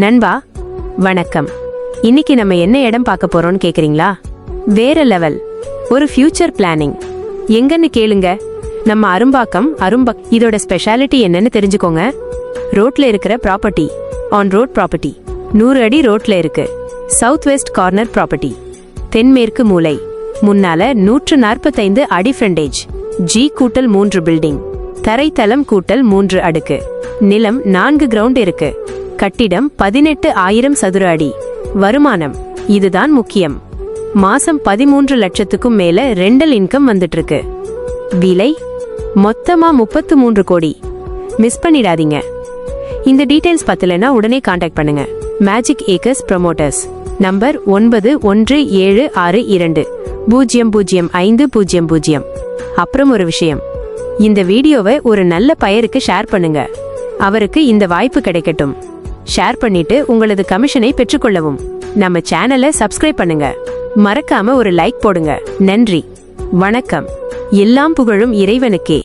நண்பா வணக்கம். இன்னைக்கு நம்ம என்ன இடம் பார்க்க போறோம்னு கேக்குறீங்களா? வேற லெவல் ஒரு ஃபியூச்சர் பிளானிங். எங்கன்னு கேளுங்க. நம்ம அரும்பாக்கம் இதோட ஸ்பெஷாலிட்டி என்னன்னு தெரிஞ்சுக்கோங்க. ரோட்ல இருக்கிற ப்ராப்பர்ட்டி ஆன் ரோட் ப்ராப்பர்ட்டி 100 அடி ரோட்ல இருக்கு. சவுத் வெஸ்ட் கார்னர் ப்ராப்பர்ட்டி, தென்மேற்கு மூலை, முன்னால 145 அடி ஃப்ரண்டேஜ், G+3 பில்டிங், தரைத்தளம் கூட்டல் 3 அடுக்கு, நிலம் 4 கிரவுண்ட் இருக்கு, கட்டிடம் 18,000 சதுர அடி. வருமானம் இதுதான் முக்கியம். மாசம் 13 லட்சத்துக்கும் மேல ரெண்டல் இன்கம் வந்துட்டு இருக்கு. விலை மொத்தமா 33 கோடி. மிஸ் பண்ணிடாதீங்க. இந்த டீடைல்ஸ் பத்தலனா உடனே காண்டாக்ட் பண்ணுங்க. Magic acres promoters, number 9176200500. அப்புறம் ஒரு விஷயம், இந்த வீடியோவை ஒரு நல்ல பையருக்கு ஷேர் பண்ணுங்க. அவருக்கு இந்த வாய்ப்பு கிடைக்கட்டும். ஷேர் பண்ணிட்டு உங்களது கமிஷனை பெற்றுக்கொள்ளவும். நம்ம சேனலை சப்ஸ்கிரைப் பண்ணுங்க. மறக்காம ஒரு லைக் போடுங்க. நன்றி, வணக்கம். எல்லாம் புகழும் இறைவனுக்கே.